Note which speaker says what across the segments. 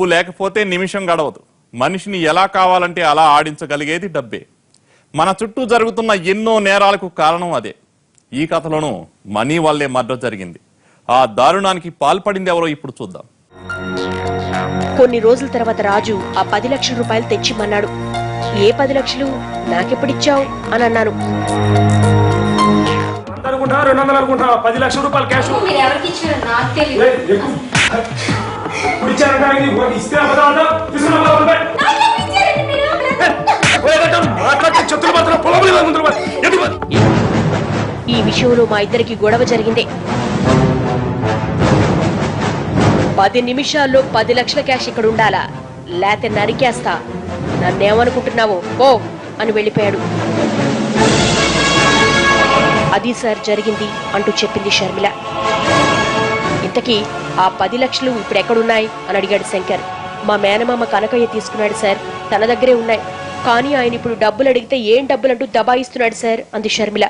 Speaker 1: డబ్బు లేకపోతే నిమిషం గడవదు. మనిషిని ఎలా కావాలంటే అలా ఆడించగలిగేది డబ్బే. మన చుట్టూ జరుగుతున్న ఎన్నో నేరాలకు కారణం అదే. ఈ కథలోనూ మనీ వల్లే మర్డర్ జరిగింది. ఆ దారుణానికి పాల్పడింది ఎవరో ఇప్పుడు చూద్దాం.
Speaker 2: కొన్ని రోజుల తర్వాత రాజు ఆ 10 లక్షల రూపాయలు తెచ్చిమన్నాడు. ఏ 10 లక్షలు? నాకెప్పుడిచ్చావు అని అన్నాను.
Speaker 3: 10 లక్షల రూపాయలు క్యాష్
Speaker 2: ఈ విషయంలో మా ఇద్దరికి గొడవ జరిగింది. 10 నిమిషాల్లో 10 లక్షల క్యాష్ ఇక్కడ ఉండాలా, లేతే నరికేస్తా, నన్నేమనుకుంటున్నావో ఓ అని వెళ్ళిపోయాడు. అది సార్ జరిగింది అంటూ చెప్పింది షర్మిల. ఇంతకీ ఆ 10 లక్షలు ఇప్పుడు ఎక్కడున్నాయి అని అడిగాడు శంకర్. మా మేనమామ కనకయ్య తీసుకున్నాడు సార్, తన దగ్గరే ఉన్నాయి. కానీ ఆయన ఇప్పుడు డబ్బులు అడిగితే ఏం డబ్బులంటూ దబాయిస్తున్నాడు సార్ అంది షర్మిల.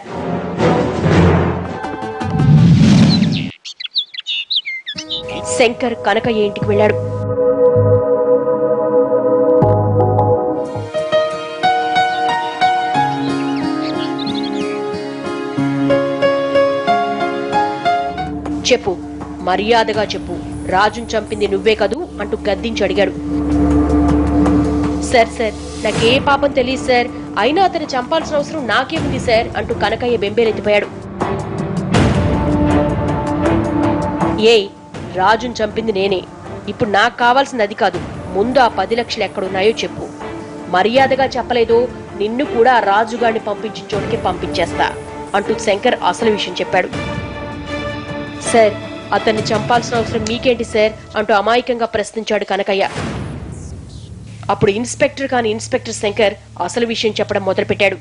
Speaker 2: శంకర్ కనకయ్య ఇంటికి వెళ్ళాడు. చెప్పు, మర్యాదగా చెప్పు, రాజును చంపింది నువ్వే కదూ అంటూ గద్దించి అడిగాడు. సార్ సార్ నాకే పాపం తెలియదు సార్, అయినా అతను చంపాల్సిన అవసరం నాకేముంది సార్ అంటూ కనకయ్య బెంబేలెత్తిపోయాడు. ఏయ్, రాజును చంపింది నేనే. ఇప్పుడు నాకు కావాల్సింది అది కాదు, ముందు ఆ 10 లక్షలు ఎక్కడున్నాయో చెప్పు. మర్యాదగా చెప్పలేదో నిన్ను కూడా ఆ రాజుగాడిని పంపించిన చోటుకి పంపించేస్తా అంటూ శంకర్ అసలు విషయం చెప్పాడు. సార్, అతన్ని చంపాల్సిన అవసరం మీకేంటి సార్ అంటూ అమాయకంగా ప్రశ్నించాడు కనకయ్య. అప్పుడు ఇన్స్పెక్టర్ కాని ఇన్స్పెక్టర్ శంకర్ అసలు విషయం చెప్పడం మొదలుపెట్టాడు.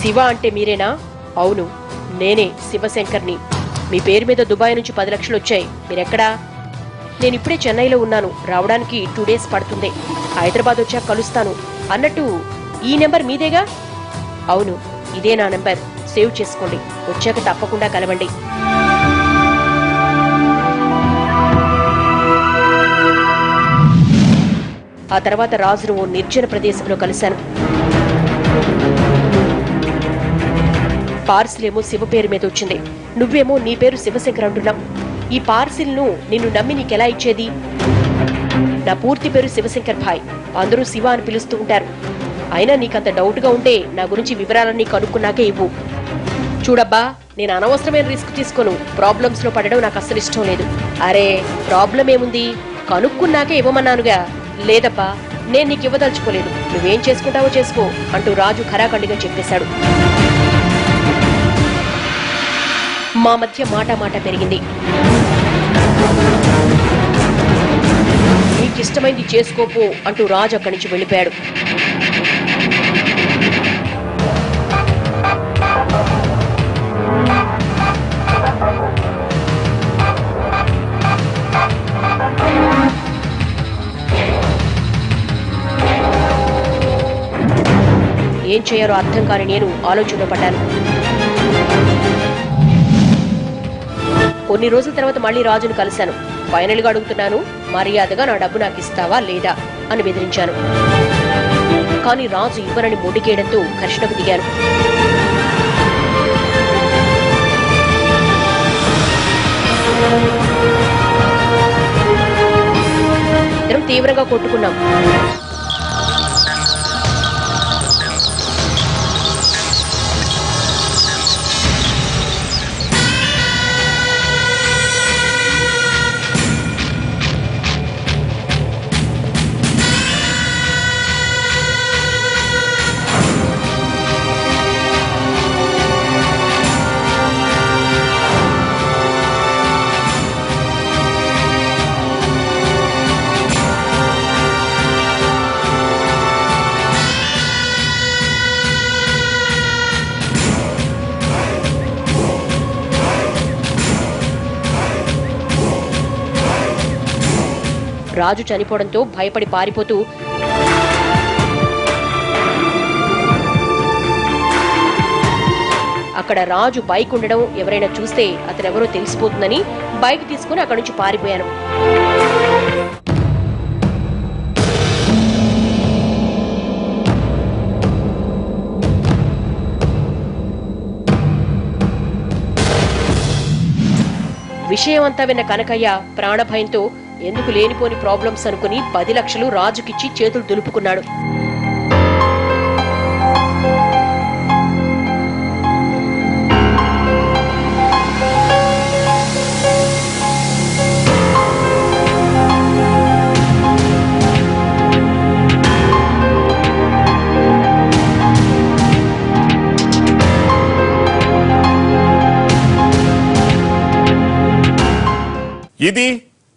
Speaker 2: శివ అంటే మీరేనా? అవును, నేనే శివశంకర్ని. మీ పేరు మీద దుబాయ్ నుంచి 10 లక్షలు వచ్చాయి. మీరెక్కడా? నేను ఇప్పుడే చెన్నైలో ఉన్నాను, రావడానికి 2 డేస్ పడుతుంది. హైదరాబాద్ వచ్చాక కలుస్తాను. అన్నట్టు ఈ నెంబర్ మీదేగా? అవును, ఇదే నా నెంబర్, సేవ్ చేసుకోండి. వచ్చాక తప్పకుండా కలవండి. ఆ తర్వాత రాజును ఓ నిర్జన ప్రదేశంలో కలిశాను. పార్సిల్ ఏమో శివ పేరు మీద వచ్చింది, నువ్వేమో నీ పేరు శివశంకర్ అంటున్నావు. ఈ పార్సిల్ ను నిన్ను నమ్మి నీకెలా ఇచ్చేది? నా పూర్తి పేరు శివశంకర్ భాయ్, అందరూ శివ అని పిలుస్తూ ఉంటారు. అయినా నీకంత డౌట్ గా ఉంటే నా గురించి వివరాలన్నీ కనుక్కున్నాకే ఇవ్వు. చూడబ్బా, నేను అనవసరమైన రిస్క్ తీసుకోను. ప్రాబ్లమ్స్ లో పడడం నాకు అస్సలు ఇష్టం లేదు. అరే, ప్రాబ్లం ఏముంది, కనుక్కున్నాకే ఇవ్వమన్నానుగా. లేదబ్బా, నేను నీకు ఇవ్వదలుచుకోలేదు, నువ్వేం చేసుకుంటావో చేసుకో అంటూ రాజు ఖరాఖండిగా చెప్పేశాడు. మా మధ్య మాట పెరిగింది. నీకిష్టమైంది చేసుకోపో అంటూ రాజు అక్కడి నుంచి వెళ్ళిపోయాడు. ఏం చేయాలో అర్థం కాని నేను ఆలోచనలో పడ్డాను. కొన్ని రోజుల తర్వాత మళ్లీ రాజును కలిశాను. ఫైనల్ గా అడుగుతున్నాను, మర్యాదగా నా డబ్బు నాకు ఇస్తావా లేదా అని బెదిరించాను. కానీ రాజు ఇవ్వనని మొండికేయడంతో ఘర్షణకు దిగాను. ఇద్దరం తీవ్రంగా కొట్టుకున్నాం. రాజు చనిపోవడంతో భయపడి పారిపోతూ అక్కడ రాజు బైక్ ఉండడం ఎవరైనా చూస్తే అతనెవరో తెలిసిపోతుందని బైక్ తీసుకుని అక్కడి నుంచి పారిపోయాను. విషయమంతా విన్న కనకయ్య ప్రాణభయంతో ఎందుకు లేనిపోని ప్రాబ్లమ్స్ అనుకుని 10 లక్షలు రాజుకిచ్చి చేతులు దులుపుకున్నాడు.
Speaker 1: ఇది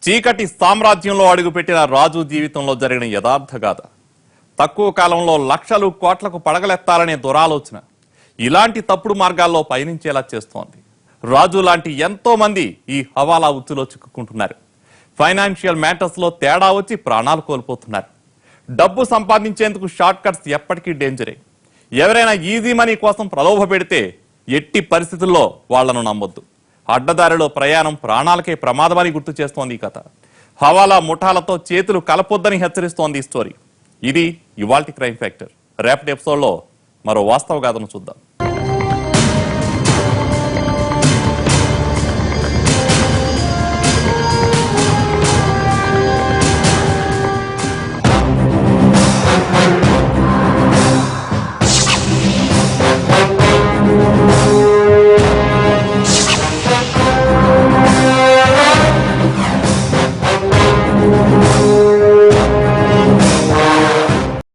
Speaker 1: చీకటి సామ్రాజ్యంలో అడుగుపెట్టిన రాజు జీవితంలో జరిగిన యథార్థ గాథ. తక్కువ కాలంలో లక్షలు కోట్లకు పడగలెత్తాలనే దురాలోచన ఇలాంటి తప్పుడు మార్గాల్లో పయనించేలా చేస్తోంది. రాజు లాంటి ఎంతో మంది ఈ హవాలా ఉచ్చులో చిక్కుకుంటున్నారు. ఫైనాన్షియల్ మ్యాటర్స్ లో తేడా వచ్చి ప్రాణాలు కోల్పోతున్నారు. డబ్బు సంపాదించేందుకు షార్ట్ కట్స్ ఎప్పటికీ డేంజరే. ఎవరైనా ఈజీ మనీ కోసం ప్రలోభ పెడితే ఎట్టి పరిస్థితుల్లో వాళ్లను నమ్మొద్దు. అడ్డదారిలో ప్రయాణం ప్రాణాలకే ప్రమాదమని గుర్తు చేస్తోంది ఈ కథ. హవాలా ముఠాలతో చేతులు కలపొద్దని హెచ్చరిస్తోంది ఈ స్టోరీ. ఇది ఇవాల్టి క్రైమ్ ఫ్యాక్టర్. రేపటి ఎపిసోడ్లో మరో వాస్తవ గాథను చూద్దాం.